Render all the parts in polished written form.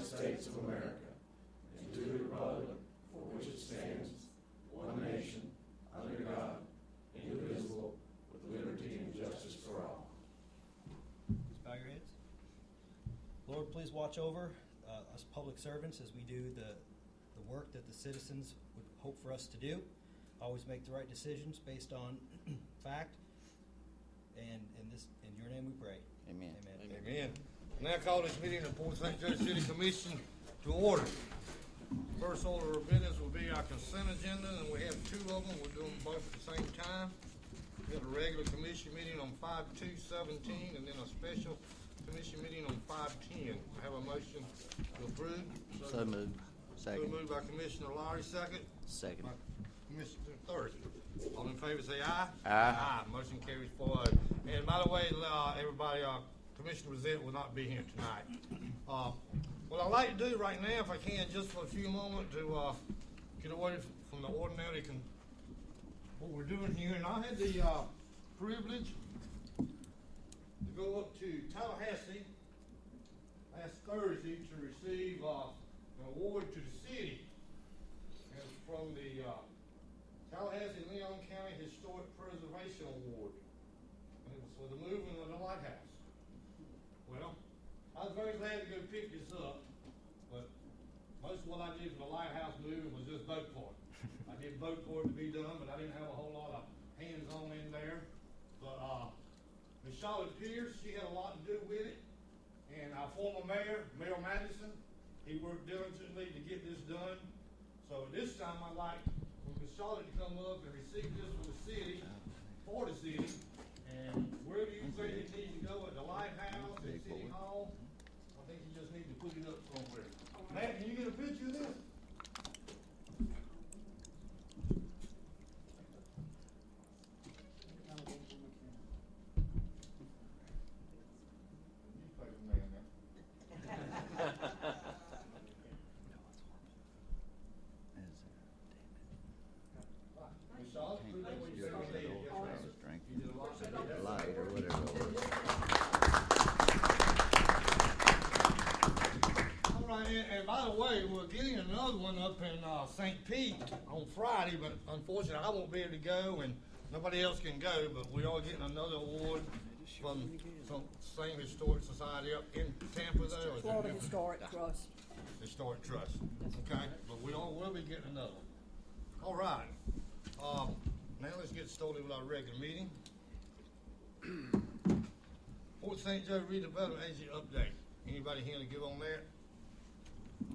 States of America, and to the republic for which it stands, one nation, under God, indivisible, with liberty and justice for all. Please bow your heads. Lord, please watch over us public servants as we do the work that the citizens would hope for us to do. Always make the right decisions based on fact. And in your name we pray. Amen. Amen. Amen. Now call this meeting of Port St. Joe City Commission to order. First order of business will be our consent agenda, and we have two of them. We're doing both at the same time. We have a regular commission meeting on 5/2/17, and then a special commission meeting on 5/10. I have a motion to approve. So moved. So Second. moved by Commissioner Lowry, second. Second. By Commissioner Thurston. All in favor say aye. Aye. Motion carries 4-0. And by the way, everybody, Commissioner Rosette will not be here tonight. What I'd like to do right now, if I can, just for a few moments, to get away from the ordinary, what we're doing here. And I had the privilege to go up to Tallahassee last Thursday to receive an award to the city. And it's from the Tallahassee-Leon County Historic Preservation Award. And it was for the movement of the lighthouse. Well, I was very glad to go pick this up, but most of what I did for the lighthouse movement was just vote for it. I did vote for it to be done, but I didn't have a whole lot of hands-on in there. But Ms. Charlotte Pierce, she had a lot to do with it. And our former mayor, Mayor Madison, he worked diligently to get this done. So this time I'd like for Ms. Charlotte to come up and receive this from the city, for the city. And wherever you think it needs to go, at the lighthouse, at City Hall, I think you just need to put it up somewhere. Matt, can you get a picture of this? Light or whatever it was. All right, and by the way, we're getting another one up in St. Pete on Friday, but unfortunately I won't be able to go and nobody else can go, but we are getting another award from some same historic society up in Tampa there. or is it Florida different? Historic Trust. Historic Trust, okay, but we'll be getting another one. All right, now let's get started with our regular meeting. Port St. Joe redevelopment agency update. Anybody here to give on that?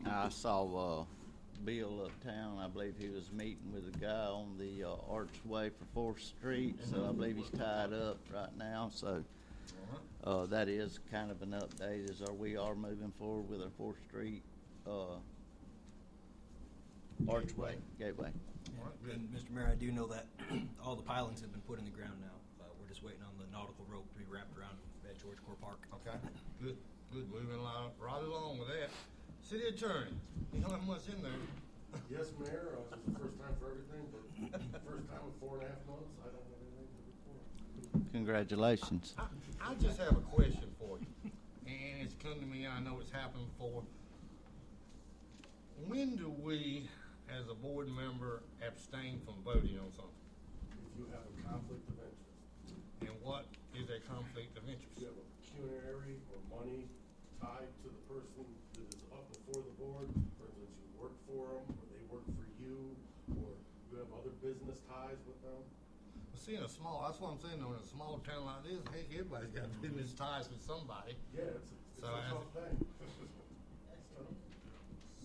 I saw Bill uptown. I believe he was meeting with a guy on the archway for 4th Street, so I believe he's tied up right now. So that is kind of an update. We are moving forward with our 4th Street archway gateway. All right, good. And Mr. Mayor, I do know that all the pilings have been put in the ground now. We're just waiting on the nautical rope to be wrapped around at George Core Park. Okay, good. Moving right along with that. City Attorney, you don't have much in there. Yes, Mayor, this is the first time for everything, but first time in 4.5 months, I don't have anything to report. Congratulations. I just have a question for you, and it's come to me, and I know it's happened before. When do we, as a board member, abstain from voting on something? If you have a conflict of interest, And what is a conflict of if interest? you have a pecuniary or money tied to the person that is up before the board, for instance, you work for them, or they work for you, or you have other business ties with them. See, that's what I'm saying, though, in a small town like this, heck, everybody's got business ties with somebody. Yeah, it's So a as- tough thing.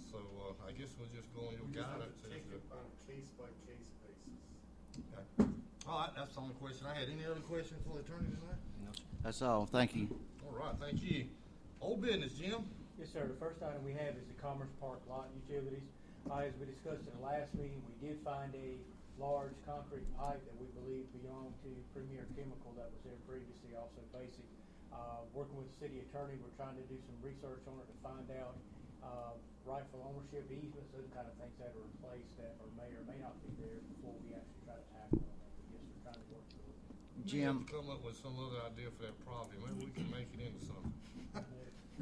So, I guess we'll just go on your You just have guidance. to take it on a case-by-case basis. Okay. All right, that's the only question I had. Any other questions for the attorney tonight? No, sir. That's all. Thank you. All right, thank you. Old business, Jim. Yes, sir. The first item we have is the Commerce Park lot utilities. As we discussed in the last meeting, we did find a large concrete pipe that we believe belonged to Premier Chemical that was there previously, also Basic. Working with the city attorney, we're trying to do some research on it to find out rightful ownership, easements, those kind of things that are in place that may or may not be there before we actually try to tackle them. Yes, we're trying to work through it. We have Jim. to come up with some other idea for that property. Maybe we can make it into something.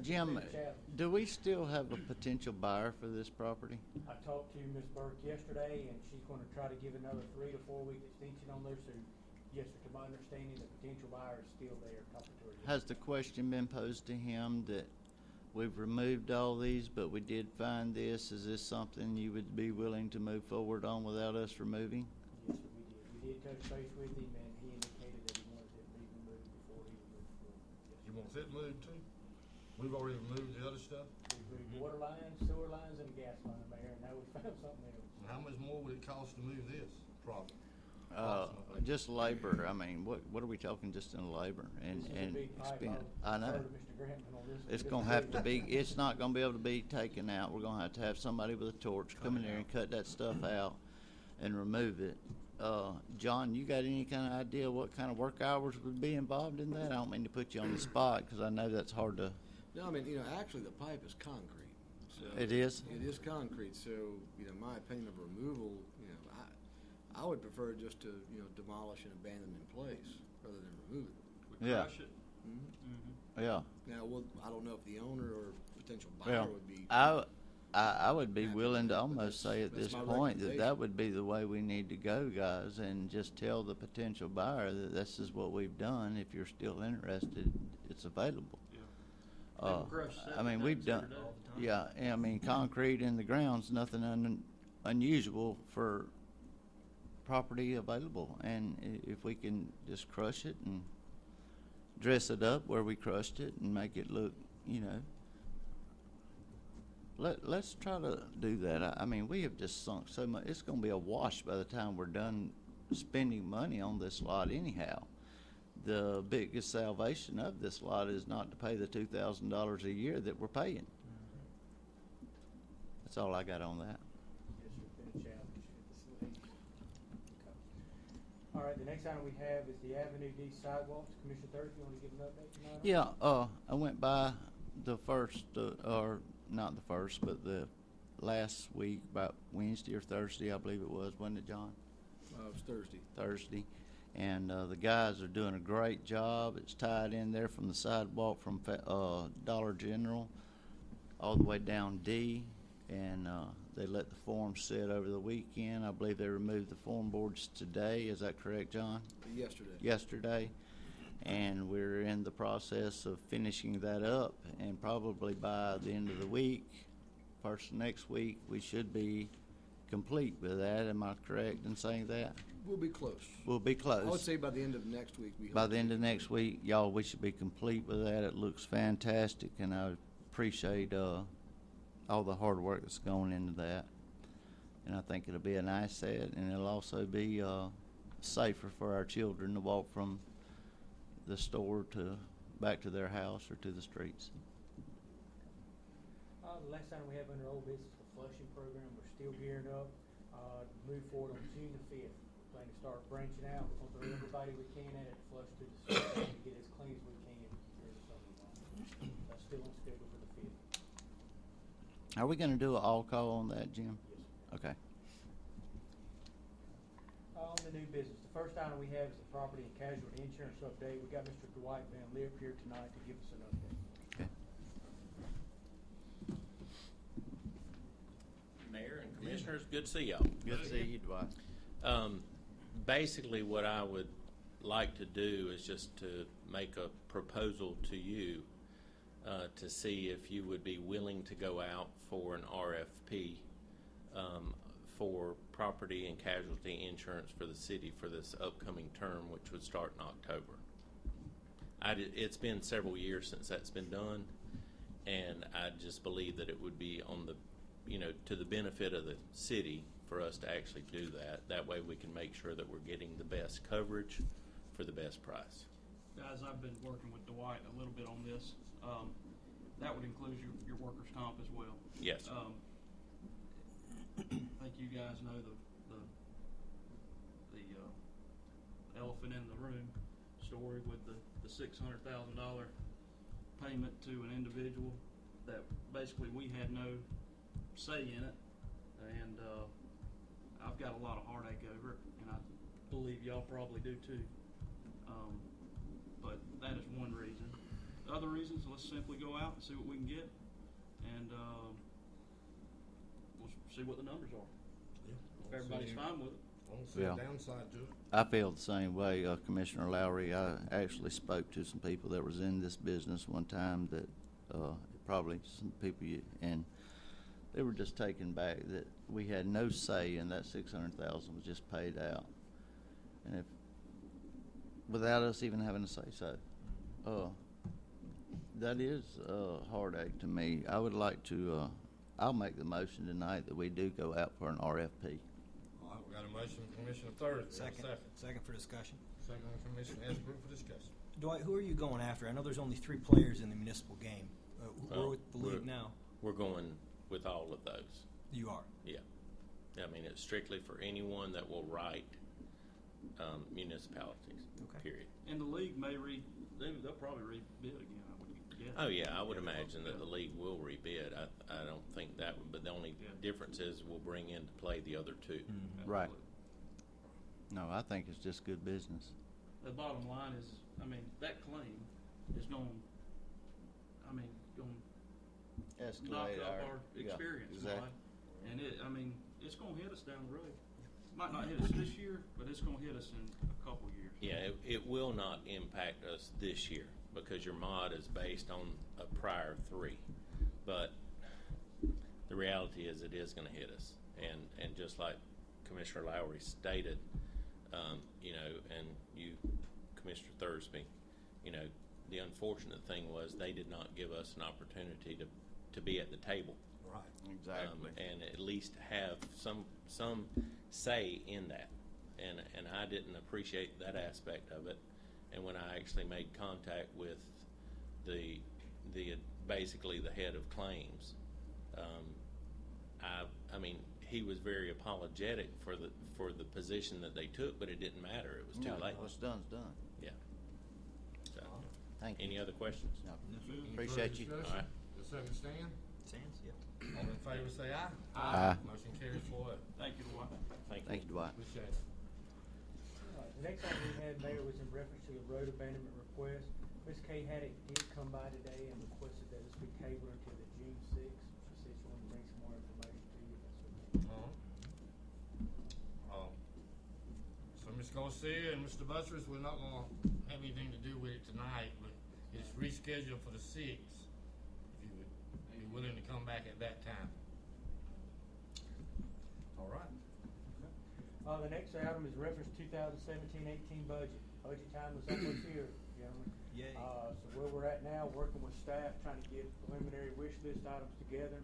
Jim, Big challenge. do we still have a potential buyer for this property? I talked to Ms. Burke yesterday, and she's gonna try to give another 3 to 4 week extension on there, so yes, sir, to my understanding, the potential buyer is still there, talking to her. Has the question been posed to him that we've removed all these, but we did find this? Is this something you would be willing to move forward on without us removing? Yes, sir, we did. We did touch base with him, and he indicated that he wanted it to be removed before he would move forward. Yes, You sir. want it moved too? We've already removed the other stuff. We moved water lines, sewer lines, and a gas line, Mayor, and now we found something else. And how much more would it cost to move this problem? Just labor. I mean, what are we talking just in labor and This is a big pipe. expense? I'll I know. defer to Mr. Grantman on this one. It's This gonna is have to big. be, it's not gonna be able to be taken out. We're gonna have somebody with a torch come in there and cut that stuff out and remove it. John, you got any kind of idea what kind of work hours would be involved in that? I don't mean to put you on the spot, cause I know that's hard to, No, I mean, actually, the pipe is concrete. So it is? It is concrete, so, my opinion of removal, I would prefer just to, demolish and abandon in place rather than remove it. Yeah. Crush it. Yeah. Now, I don't know if the owner or potential Well, buyer would be. I would be Happy willing to with it, but almost say at that's this my point that recommendation. would be the way we need to go, guys, and just tell the potential buyer that this is what we've done. If you're still interested, it's available. Yeah. People crush I mean, septic we've tanks done, every day. All the time. yeah, and I mean, concrete in the ground's nothing unusual for property available. And if we can just crush it and dress it up where we crushed it and make it look, let's try to do that. I mean, we have just sunk so much. It's going to be a wash by the time we're done spending money on this lot anyhow. The biggest salvation of this lot is not to pay the $2,000 a year that we're paying. That's all I got on that. Yes, sir, been a challenge at this late. Okay. All right, the next item we have is the Avenue D sidewalks. Commissioner Thursby, you want to give an update tonight? Yeah, I went by the first, or not the first, but the last week, about Wednesday or Thursday, I believe it was, wasn't it, John? It was Thursday. Thursday. And the guys are doing a great job. It's tied in there from the sidewalk from Dollar General all the way down D. And they let the form sit over the weekend. I believe they removed the form boards today. Is that correct, John? Yesterday. And we're in the process of finishing that up. And probably by the end of the week, first of next week, we should be complete with that. Am I correct in saying that? We'll be close. We'll be close. I would say by the end of next week, we hope. By the to end be of next week, y'all, we should be complete with that. It looks fantastic, and I appreciate all the hard work that's going into that. And I think it'll be an asset, and it'll also be safer for our children to walk from the store to back to their house or to the streets. The last item we have under old business, the flushing program, we're still gearing up, to move forward on June the 5th. We plan to start branching out, we're gonna throw everybody we can at it, to flush through the system to get as clean as we can during the summer months. That's still on schedule for the 5th. Are we going to do an all-call on that, Jim? Yes, sir. Okay. On the new business, the first item we have is the property and casualty insurance update. We got Mr. Dwight Van Lip here tonight to give us an update. Okay. Mayor and Commissioners, good to see y'all. Good to see you, Dwight. Basically, what I would like to do is just to make a proposal to you to see if you would be willing to go out for an RFP for property and casualty insurance for the city for this upcoming term, which would start in October. It's been several years since that's been done, and I just believe that it would be on the, to the benefit of the city for us to actually do that. That way we can make sure that we're getting the best coverage for the best price. Guys, I've been working with Dwight a little bit on this. That would include your workers' comp as well. Yes. I think you guys know the elephant in the room story with the $600,000 payment to an individual that basically we had no say in it, and I've got a lot of heartache over it, and I believe y'all probably do too. But that is one reason. The other reasons, let's simply go out and see what we can get, and we'll see what the numbers are. If everybody's fine with it. I don't see Yeah. a downside to it. I feel the same way, Commissioner Lowry. I actually spoke to some people that was in this business one time that, probably some people, and they were just taken back that we had no say in that 600,000 was just paid out. And if, without us even having to say so. That is a heartache to me. I would like to, I'll make the motion tonight that we do go out for an RFP. All right, we got a motion from Commissioner Thursby. Second for discussion. Second from Commissioner Esbrook for discussion. Dwight, who are you going after? I know there's only 3 players in the municipal game. We're with the league now. We're going with all of those. You are. Yeah. I mean, it's strictly for anyone that will write municipalities, Okay. period. And the league may they'll probably rebid again, I would guess. Oh, yeah, I would imagine that the league will rebid. I don't think that would, but the only Yeah. difference is we'll bring into play the other 2. Right. Absolutely. No, I think it's just good business. The bottom line is, I mean, that claim is going knock up our experience, exactly. right? And it's gonna hit us down the road. Might not hit us this year, but it's gonna hit us in a couple years. Yeah, it will not impact us this year because your mod is based on a prior 3. But the reality is it is going to hit us. And just like Commissioner Lowry stated, and you, Commissioner Thursby, the unfortunate thing was they did not give us an opportunity to be at the table. Right. Exactly. And at least have some say in that. And I didn't appreciate that aspect of it. And when I actually made contact with the basically the head of claims, I mean he was very apologetic for the position that they took, but it didn't matter. It was too late. What's done's done. Yeah. So, Thank you. any other questions? No. Any Appreciate further you. discussion? All right. Does that stand? Sands, yep. All in favor say aye. Aye. Motion carries 4-0. Thank you, Dwight. Thank you, Dwight. Appreciate it. The next item we had, Mayor, was in reference to the road abandonment request. Ms. Kay Haddock did come by today and requested that this be tabled until the June 6th. She said she wanted to bring some more information to you. That's what So Ms. Garcia and Mr. Buttress, we're not gonna have anything to do with it tonight, but it's rescheduled for the 6th. If you would be willing to come back at that time. All right. The next item is reference 2017-18 budget. Budget time is almost here, gentlemen. Yay. So where we're at now, working with staff, trying to get preliminary wish list items together.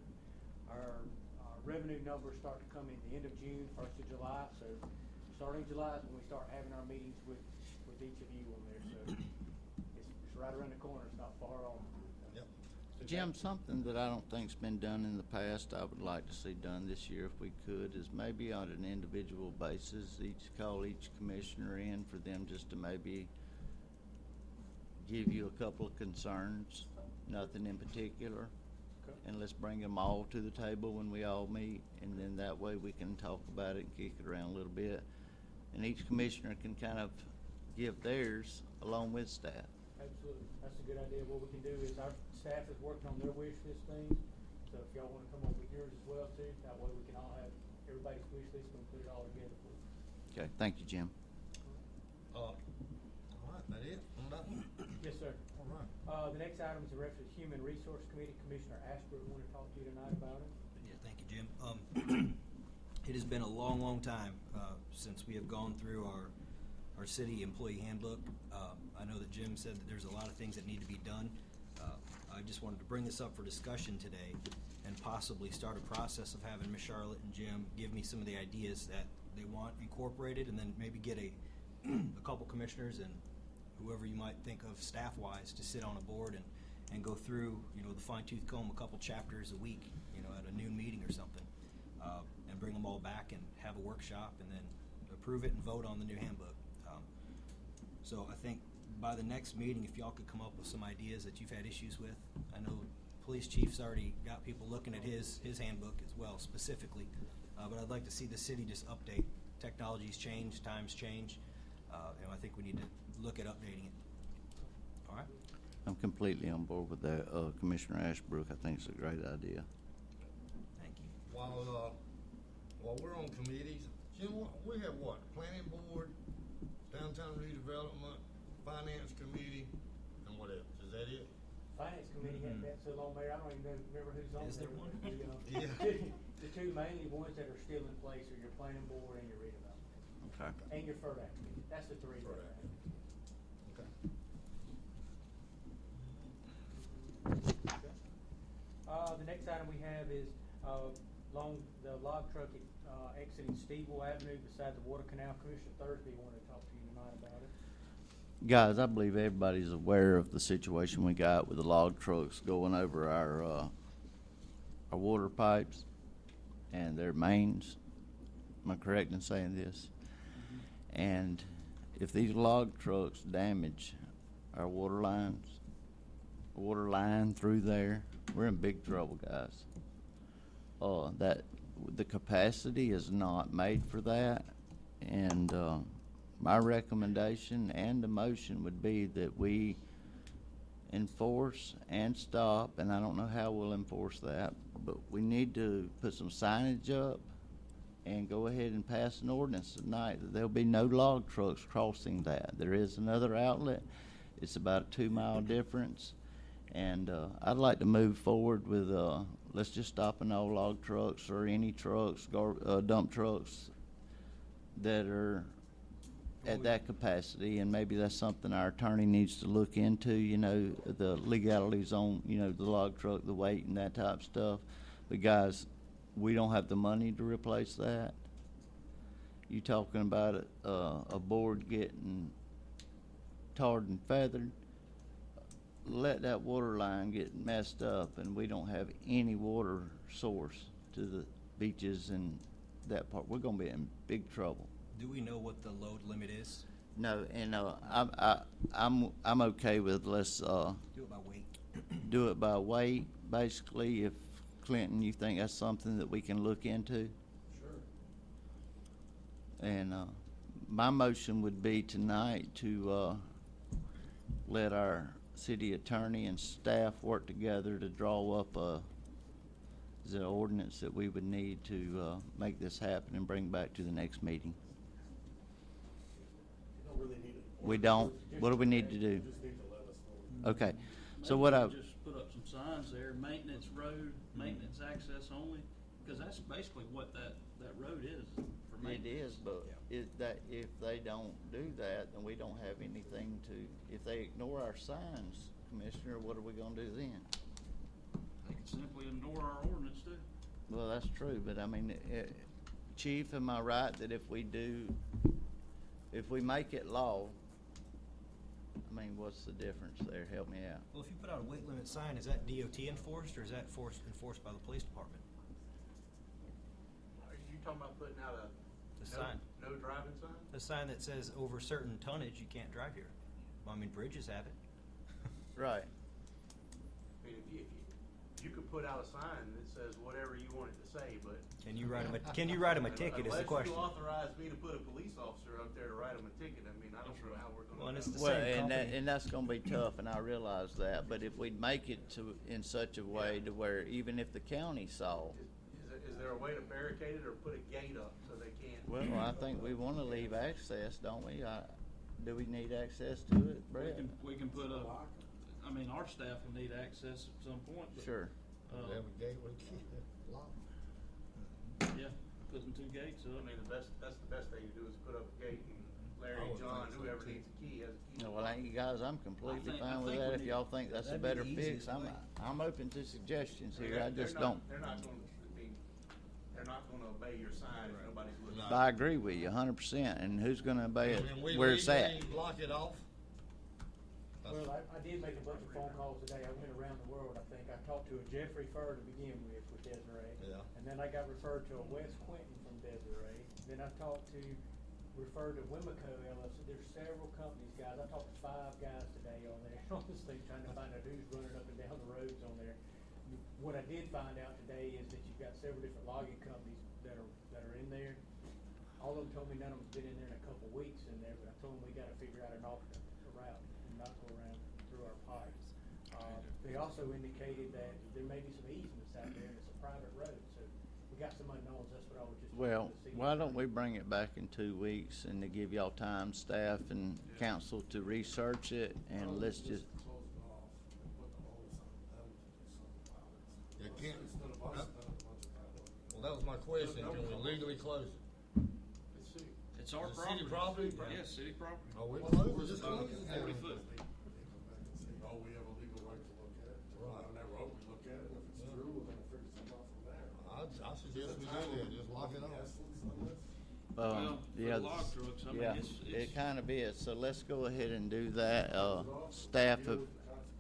Our revenue numbers start to come in the end of June, 1st of July. So starting July is when we start having our meetings with each of you on there. So it's right around the corner. It's not far off. Yep. Jim, something that I don't think's been done in the past, I would like to see done this year if we could, is maybe on an individual basis, call each commissioner in for them just to maybe give you a couple of concerns, nothing in particular. Okay. And let's bring them all to the table when we all meet, and then that way we can talk about it and kick it around a little bit. And each commissioner can kind of give theirs along with staff. Absolutely. That's a good idea. What we can do is our staff is working on their wish list things. So if y'all want to come up with yours as well too, that way we can all have everybody's wish list and put it all together for you. Okay, thank you, Jim. All right, that it? On that one? Yes, sir. All right. The next item is a reference to Human Resource Committee. Commissioner Ashbrook want to talk to you tonight about it. Yeah, thank you, Jim. It has been a long, long time since we have gone through our city employee handbook. I know that Jim said that there's a lot of things that need to be done. I just wanted to bring this up for discussion today and possibly start a process of having Ms. Charlotte and Jim give me some of the ideas that they want incorporated, and then maybe get a couple commissioners and whoever you might think of staff-wise to sit on a board and go through, the fine-tooth comb, a couple chapters a week, at a noon meeting or something, and bring them all back and have a workshop and then approve it and vote on the new handbook. So I think by the next meeting, if y'all could come up with some ideas that you've had issues with. I know police chief's already got people looking at his handbook as well specifically, but I'd like to see the city just update. Technology's changed, times change, I think we need to look at updating it. All right? I'm completely on board with that. Commissioner Ashbrook, I think it's a great idea. Thank you. While we're on committees, Jim, we have what? Planning board, downtown redevelopment, finance committee, and what else? Is that it? Finance committee hadn't met so long, Mayor, I don't even remember who's on there. Is there one? but the, Yeah. The two mainly ones that are still in place are your planning board and your redevelopment, Okay. and your FERDAP committee. That's the three. that are FERDAP. active. Okay. The next item we have is, along the log truck, exiting Stevel Avenue beside the Water Canal. Commissioner Thursby wanted to talk to you tonight about it. Guys, I believe everybody's aware of the situation we got with the log trucks going over our water pipes and their mains. Am I correct in saying this? And if these log trucks damage our water lines, water line through there, we're in big trouble, guys. That the capacity is not made for that, and my recommendation and the motion would be that we enforce and stop, and I don't know how we'll enforce that, but we need to put some signage up and go ahead and pass an ordinance tonight that there'll be no log trucks crossing that. There is another outlet. It's about a 2-mile difference. And I'd like to move forward with, let's just stop in all log trucks or any trucks, dump trucks that are at that capacity. And maybe that's something our attorney needs to look into, you know, the legalities on, you know, the log truck, the weight and that type of stuff. But guys, we don't have the money to replace that. You talking about a board getting tarred and feathered. Let that water line get messed up and we don't have any water source to the beaches and that part. We're gonna be in big trouble. Do we know what the load limit is? No, and I'm okay with let's Do it by weight. do it by weight. Basically, if Clinton, you think that's something that we can look into? Sure. And my motion would be tonight to let our city attorney and staff work together to draw up the ordinance that we would need to make this happen and bring back to the next meeting. You don't really need it. We don't? What do we need to do? You just need to let us know. Okay. So Maybe what I, we just put up some signs there, maintenance road, maintenance access only, because that's basically what that road is for it maintenance. is, but if they don't do that, then we don't have anything to, if they ignore our signs, Commissioner, what are we gonna do then? They can simply ignore our ordinance too. Well, that's true, but I mean, Chief, am I right that if we make it law, I mean, what's the difference there? Help me out. Well, if you put out a weight limit sign, is that DOT enforced or is that enforced by the police department? Are you talking about putting out The sign. no driving sign? The sign that says over certain tonnage, you can't drive here. Well, I mean, bridges have it. Right. I mean, if you could put out a sign that says whatever you want it to say, but. Can you write them a ticket is the question. Unless you authorize me to put a police officer up there to write them a ticket, I mean, I don't know how we're Well, and gonna. it's the Well, same company. and that's gonna be tough, and I realize that, but if we make it in such a way to where even if the county saw, Is there a way to barricade it or put a gate up so they can't? well, I think we wanna leave access, don't we? Do we need access to it, Brett? We can put a, I mean, our staff will need access at some point, but. Sure. They have a gate with a key lock. Yeah, putting 2 gates I up. mean, that's the best thing to do is put up a gate and Larry, I would John, think so, whoever too. needs a key has a key. Well, you guys, I'm completely I fine with think that. we If need- y'all think that's a that'd be better the fix, easiest way. I'm open to suggestions I mean, here. I they're just not- don't. They're not gonna, I mean, they're not gonna obey your sign if nobody's looking. I agree with you 100%. And who's gonna obey it Can we where it's at? legally block it off? Well, I did make a bunch of phone calls today. I went around the world, I think. I talked to a Jeffrey Furr to begin with Desiree. Yeah. And then I got referred to a Wes Quentin from Desiree. Then I referred to Wimico LLC. There's several companies, guys. I talked to 5 guys today on there, on this thing, trying to find out who's running up and down the roads on there. What I did find out today is that you've got several different logging companies that are in there. All of them told me none of them's been in there in a couple weeks in there, but I told them we gotta figure out an alternate route and not go around through our pipes. They also indicated that there may be some easements out there, and it's a private road, so we got some unknowns, that's what I was just. Well, wanting to see. why don't we bring it back in 2 weeks and to give y'all time, staff and council, to research it, and let's just, Close it off and put the onus on them to do something about it. You can't- Instead of us spending a bunch of time looking at it. Well, that was my question, can we legally close it? It's city. It's our Is it property. city property? Yes, city property. Oh, we close it, just close it. 40 foot. They come back and say, oh, we have a legal right to look at it. Right. On that road, we look at it, and if it's true, we're gonna figure something out from there. I suggest we do that, just lock it off. Essence on this. Well, for yeah, the log trucks, I mean, yeah, it's. it kinda is, so let's go ahead and do that. Staff,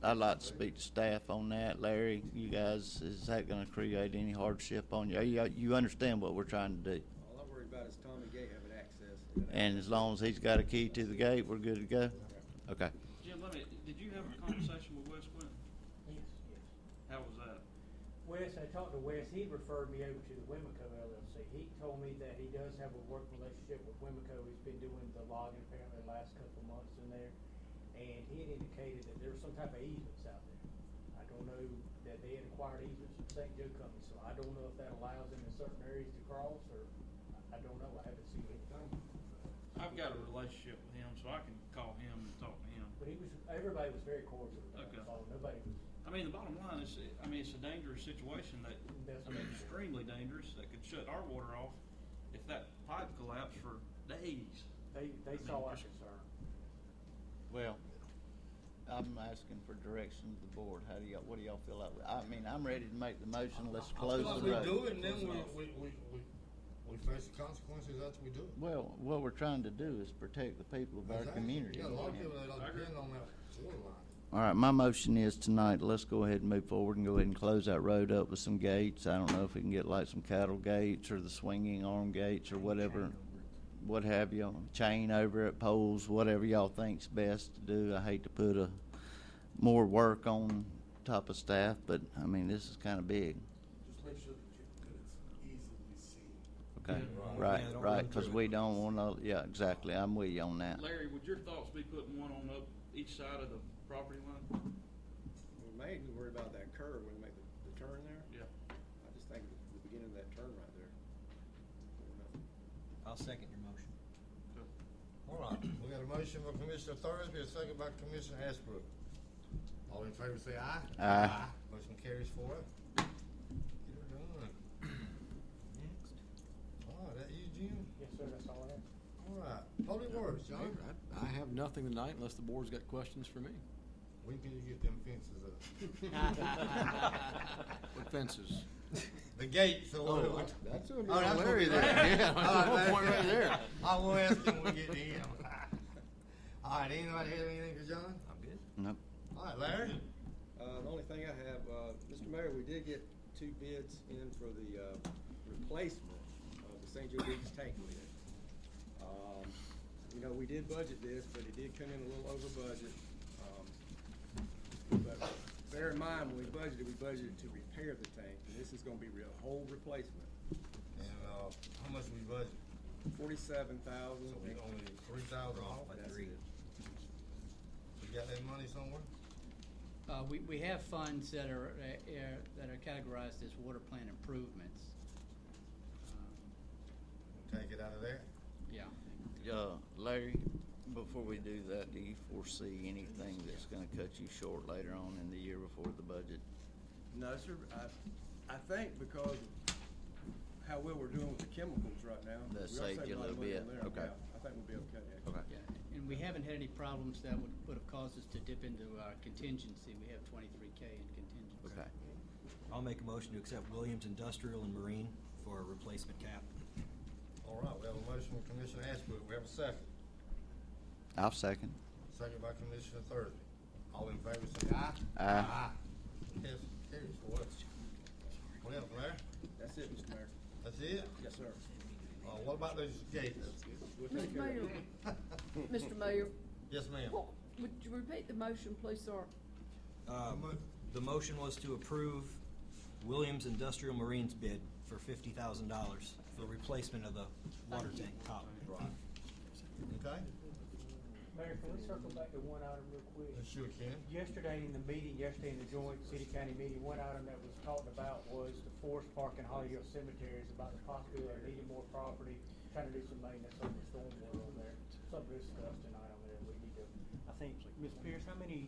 I'd like to speak to staff on that. Larry, you guys, is that gonna create any hardship on you? You understand what we're trying to do? All I'm worried about is Tommy Gay having access. And as long as he's got a key to the gate, we're good to go? Okay. Jim, did you have a conversation with Wes Quinn? Yes, yes. How was that? Wes, I talked to Wes, he referred me over to the Wimico LLC. He told me that he does have a working relationship with Wimico. He's been doing the logging apparently the last couple of months in there. And he had indicated that there was some type of easements out there. I don't know that they had acquired easements from St. Joe Company, so I don't know if that allows them in certain areas to cross, or I don't know, I haven't seen it. I've got a relationship with him, so I can call him and talk to him. But everybody was very cordial about Okay. it, so nobody was. I mean, the bottom line is, it's a dangerous situation that, extremely dangerous, that could shut our water off if that pipe collapsed for days. They saw our concern. Well, I'm asking for direction of the board. What do y'all feel like? I mean, I'm ready to make the motion. Let's close Well, the we do road. it, and then we face the consequences after we do it. Well, what we're trying to do is protect the people of our Exactly. community. Yeah, a lot of people, they don't depend on that water line. All right, my motion is tonight, let's go ahead and move forward and go ahead and close that road up with some gates. I don't know if we can get like some cattle gates or the swinging arm gates or whatever, what have you, chain over it, poles, whatever y'all think's best to do. I hate to put more work on top of staff, but I mean, this is kind of big. Just make sure that it's easily seen. Okay, Yeah. right, Yeah, don't right, run because through we it. don't want to, yeah, exactly, I'm with you on that. Larry, would your thoughts be putting one on up each side of the property line? We may be worried about that curve when we make the turn there. Yeah. I just think the beginning of that turn right there. I'll second your motion. All right, we got a motion by Commissioner Thursby, a second by Commissioner Ashbrook. All in favor say aye. Aye. Motion carries for it. Get her done. Next. All right, that you, Jim? Yes, sir, that's all I have. All right, Public Works, John? I have nothing tonight unless the board's got questions for me. When can you get them fences up? What fences? The gates, or whatever. That's gonna be Oh, that's what Larry we- there. Yeah, All that's right, the whole Larry. point right there. I will ask him when we get to him. All right, anybody have anything for John? I'm good. Nope. All right, Larry? The only thing I have, Mr. Mayor, we did get 2 bids in for the replacement of the St. Joe Beach tank lid. You know, we did budget this, but it did come in a little over budget. But bear in mind, when we budgeted to repair the tank, and this is gonna be a whole replacement. And, how much we budget? $47,000. So we only 3,000 off? By That's 3. it. We got that money somewhere? We have funds that are categorized as water plant improvements. Take it out of there? Yeah. Larry, before we do that, do you foresee anything that's gonna cut you short later on in the year before the budget? No, sir. I think because of how well we're doing with the chemicals right now. That we are saved you a saving lot of little money bit. on there. Okay. Yeah, I think we'll be okay. actually. Okay. Yeah, and we haven't had any problems that would have caused us to dip into our contingency. We have $23K in contingency. Okay. I'll make a motion to accept Williams Industrial and Marine for a replacement cap. All right, we have a motion from Commissioner Ashbrook. We have a second. I'll second. Second by Commissioner Thursby. All in favor say aye. Aye. Yes, carries for us. What else, Larry? That's it, Mr. Mayor. That's it? Yes, sir. What about those gates? We'll take Mr. care of Mayor, it. Mr. Mayor, Yes, ma'am. would you repeat the motion, please, sir? The motion was to approve Williams Industrial Marine's bid for $50,000 for replacement of the water tank top. Okay. Mayor, can we circle back to one item real quick? Sure can. Yesterday in the joint city-county meeting, one item that was talked about was the Forest Park and Holly Hill cemeteries, about the possibility of needing more property, trying to do some maintenance on the stormwater on there. Something discussed tonight on there, we need to, I think, Ms. Pierce, how many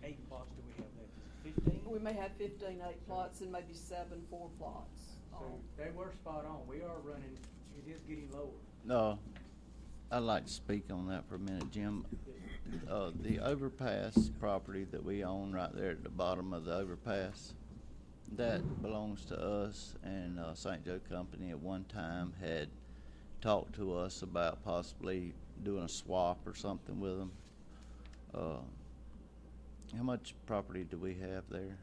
8 plots do we have left? Is it 15? We may have 15 8 plots and maybe 7 4 plots. So they were spot on. We are running, it is getting lower. No, I'd like to speak on that for a minute, Jim. The overpass property that we own right there at the bottom of the overpass, that belongs to us, and St. Joe Company at one time had talked to us about possibly doing a swap or something with them. How much property do we have there?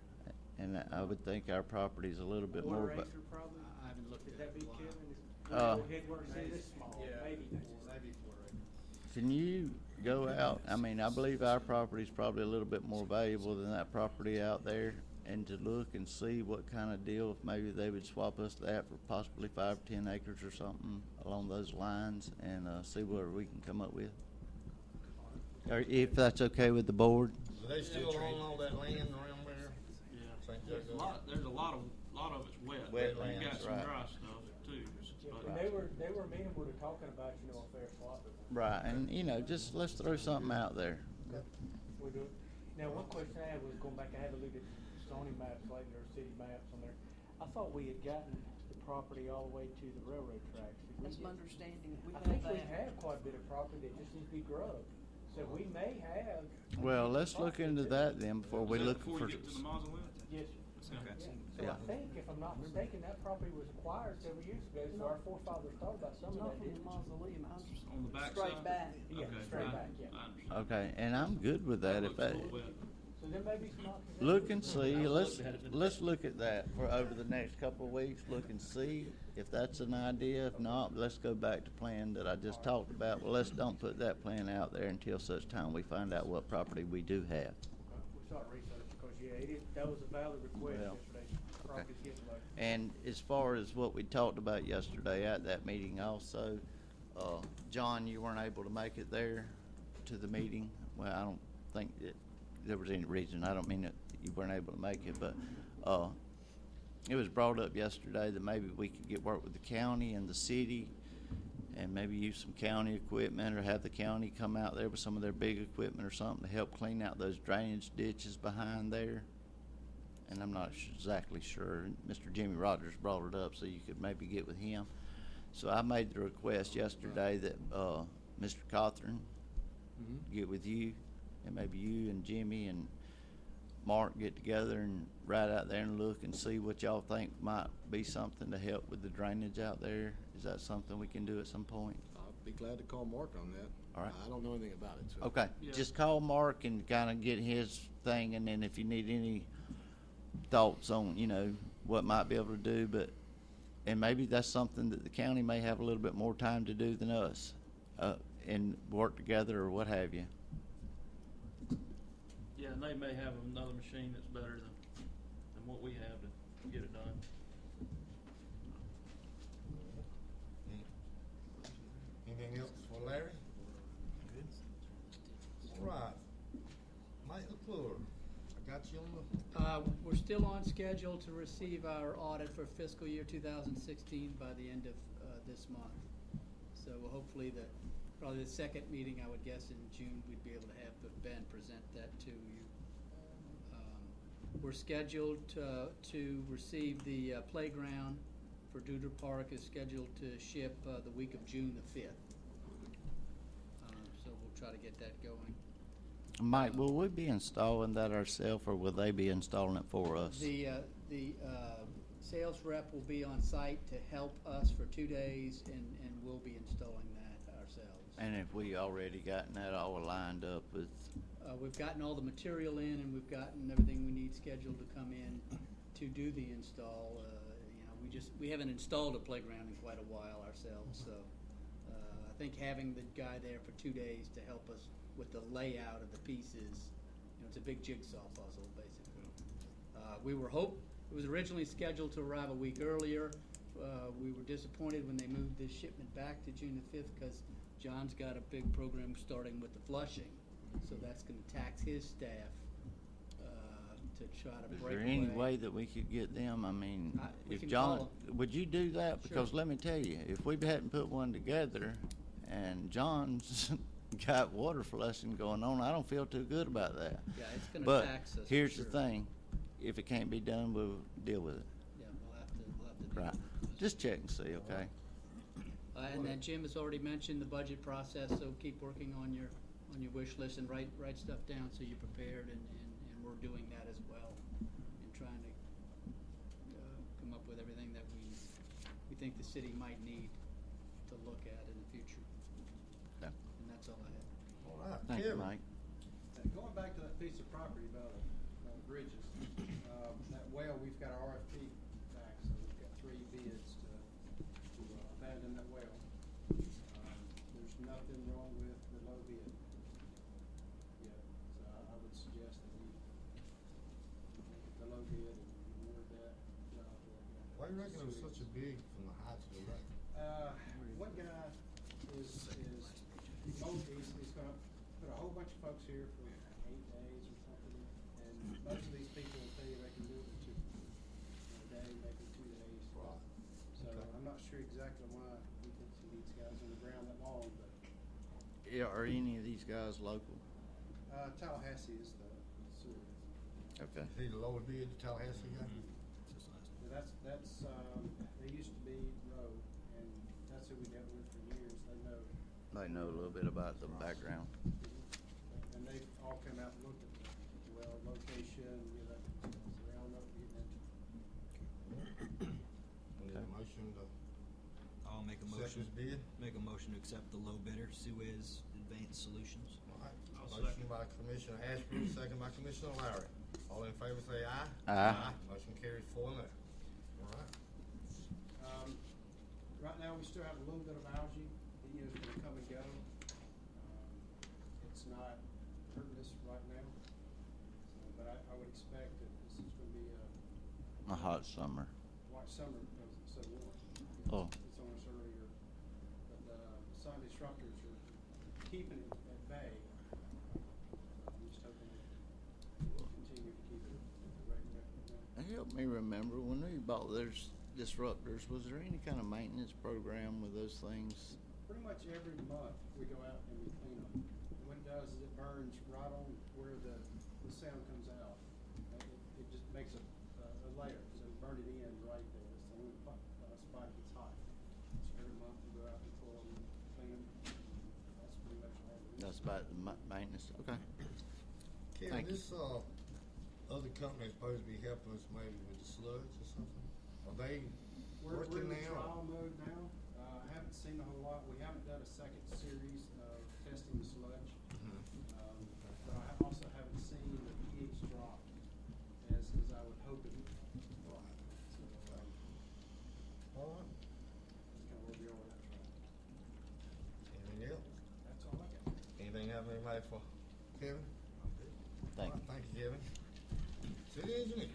And I would think our property is a little bit more. Quarter acre probably? I haven't looked Is at that that big, in a while. Kevin? Headworks is this small, maybe 4. Can you go out? I mean, I believe our property is probably a little bit more valuable than that property out there, and to look and see what kind of deal, if maybe they would swap us that for possibly 5 or 10 acres or something along those lines, and see what we can come up with. Or if that's okay with the board. Do they still own all that land around there? Yeah. St. Joe There's a lot of it's wet. Wetlands, You've got some right. dry stuff too. And they were amenable to talking about, a fair swap. Right, and just let's throw something out there. We do. Now, one question I had was going back, I had to look at zoning maps lately, or city maps on there. I thought we had gotten the property all the way to the railroad tracks. Did we That's my get- understanding. We I have think we that. have quite a bit of property that just needs to be grubbed. So we may have. Well, let's look into that then before we look Before for. you get to the mausoleum? Yes, sir. Okay. So Yeah. I think, if I'm not mistaken, that property was acquired several years ago, so our forefathers thought about some of Not that, from the didn't they? mausoleum, I understand. On the back Straight side? back. Yeah, Okay, straight I- back, yeah. I understand. Okay, and I'm good with that. If looks that, a little wet. So there may be some options. look and see. Let's look at that for over the next couple of weeks. Look and see if that's an idea. If not, let's go back to plan that I just talked about. Well, let's don't put that plan out there until such time we find out what property we do have. We start researching, because, that was a valid request Well, yesterday. Property's getting low. And as far as what we talked about yesterday at that meeting also, John, you weren't able to make it there to the meeting. Well, I don't think that there was any reason. I don't mean that you weren't able to make it, but it was brought up yesterday that maybe we could get work with the county and the city and maybe use some county equipment or have the county come out there with some of their big equipment or something to help clean out those drainage ditches behind there. And I'm not exactly sure. Mr. Jimmy Rogers brought it up, so you could maybe get with him. So I made the request yesterday that Mr. Cothran get with you, and maybe you and Jimmy and Mark get together and ride out there and look and see what y'all think might be something to help with the drainage out there. Is that something we can do at some point? I'll be glad to call Mark on that. All right. I don't know anything about it, so. Okay, Yeah. just call Mark and kind of get his thing, and then if you need any thoughts on, what might be able to do, and maybe that's something that the county may have a little bit more time to do than us, and work together or what have you. Yeah, and they may have another machine that's better than what we have to get it done. Anything else for Larry? All right. Mike LaFleur, I got you on the. We're still on schedule to receive our audit for fiscal year 2016 by the end of this month. So hopefully probably the second meeting, I would guess, in June, we'd be able to have Ben present that to you. We're scheduled to receive the playground for Duder Park is scheduled to ship the week of June the 5th. So we'll try to get that going. Mike, will we be installing that ourselves, or will they be installing it for us? The sales rep will be on site to help us for 2 days, and we'll be installing that ourselves. And have we already gotten that all lined up with? We've gotten all the material in, and we've gotten everything we need scheduled to come in to do the install. We haven't installed a playground in quite a while ourselves, so I think having the guy there for 2 days to help us with the layout of the pieces, it's a big jigsaw puzzle, basically. It was originally scheduled to arrive a week earlier. We were disappointed when they moved this shipment back to June the 5th because John's got a big program starting with the flushing, so that's gonna tax his staff, to try to Is break there away. any way that we could get them, I mean, we if can John, call would you do that? Sure. Because let me tell you, if we hadn't put one together and John's got water flushing going on, I don't feel too good about that. Yeah, it's gonna But tax us for here's the sure. thing, if it can't be done, we'll deal with it. Yeah, we'll have to do Right. that. Just check and see, okay? And then Jim has already mentioned the budget process, so keep working on your wish list and write stuff down so you're prepared, and we're doing that as well. And trying to come up with everything that we think the city might need to look at in the future. Okay. And that's all I have. All right, Thank you, Kevin. Mike. Going back to that piece of property by the bridges, that well, we've got our RFP back, so we've got 3 bids to abandon that well. There's nothing wrong with the low bid yet, so I would suggest that we look at the low bid and award that job. Why you reckon it was such a big from the high to the low? One guy is he's gonna put a whole bunch of folks here for 8 days or something, and most of these people will tell you they can do it in 2, a day, maybe 2 days. Right. So Okay. I'm not sure exactly why he thinks he needs guys on the ground that long, but, Yeah, are any of these guys local? Tallahassee is the sewer. Okay. Is he the lower bid, the Tallahassee guy? Yeah, that's, they used to be Rowe, and that's who we dealt with for years, they know. They know a little bit about the background. And they've all come out and looked at the well location, that, so they all know what we're getting into. We need a motion to I'll make a accept motion, this bid. make a motion to accept the low bidder, Suez Advanced Solutions. All right. I'll Motion second. by Commissioner Ashby, second by Commissioner Lowry. All in favor say aye. Aye. Motion carries 4-0. All right. Right now, we still have a little bit of algae, it's gonna come and go. It's not hurting us right now, so, but I would expect that this is gonna be A hot summer. white summer because it's so warm. Oh. It's on us earlier, but the sun disruptors are keeping it at bay. I'm just hoping that we'll continue to keep it at the rate we're at now. Help me remember, when we bought those disruptors, was there any kind of maintenance program with those things? Pretty much every month, we go out and we clean them. And what it does is it burns right on where the sound comes out. And it just makes a layer, so you burn it in right there. It's the only spot that's hot. So every month we go out and pull them, clean them. That's pretty much all. it is. That's about the maintenance, okay. Kevin, Thank you. this, other company is supposed to be helping us maybe with the sludge or something? Are they We're working in the now? trial mode now. I haven't seen a whole lot. We haven't done a second series of testing the sludge. But I also haven't seen the pH drop as I would hope it would. So, All right. that's kind of where we are with that trial. Anything else? That's all I got. Anything have anybody for Kevin? Thank All right, Thank you, Kevin. City engineer.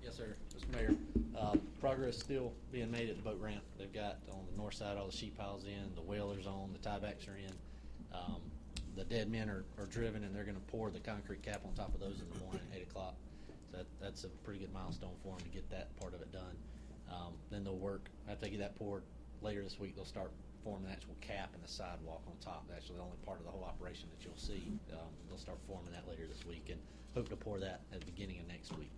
Yes, sir, Mr. Mayor. Progress still being made at the boat ramp. They've got on the north side all the sheet piles in, the whalers on, the tiebacks are in. The dead men are driven, and they're gonna pour the concrete cap on top of those in the morning at 8 o'clock. So that's a pretty good milestone for them to get that part of it done. Then they'll work, after they get that poured, later this week, they'll start forming the actual cap and the sidewalk on top. That's actually the only part of the whole operation that you'll see. They'll start forming that later this week, and hope to pour that at the beginning of next week.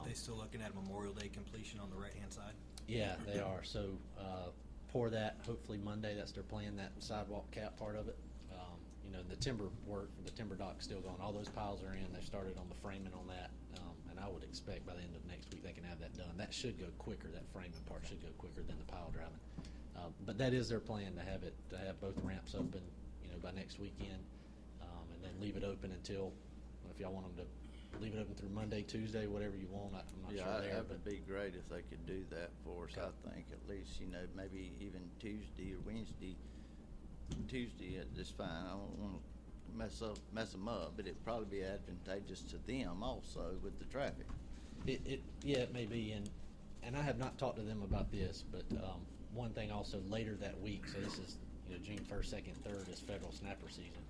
They still looking at Memorial Day completion on the right-hand side? Yeah, they are. So pour that hopefully Monday. That's their plan, that sidewalk cap part of it. The timber work, the timber dock's still going. All those piles are in. They started on the framing on that. And I would expect by the end of next week they can have that done. That should go quicker. That framing part should go quicker than the pile driving. But that is their plan, to have both ramps open, by next weekend. And then leave it open until, if y'all want them to leave it open through Monday, Tuesday, whatever you want. I'm not Yeah, sure there, that but would be great if they could do that for us, I think, at least, maybe even Tuesday or Wednesday. Tuesday is fine, I don't wanna mess them up, but it'd probably be advantageous to them also with the traffic. it may be, and I have not talked to them about this, but one thing also later that week, so this is, you know, June 1st, 2nd, 3rd is federal snapper season.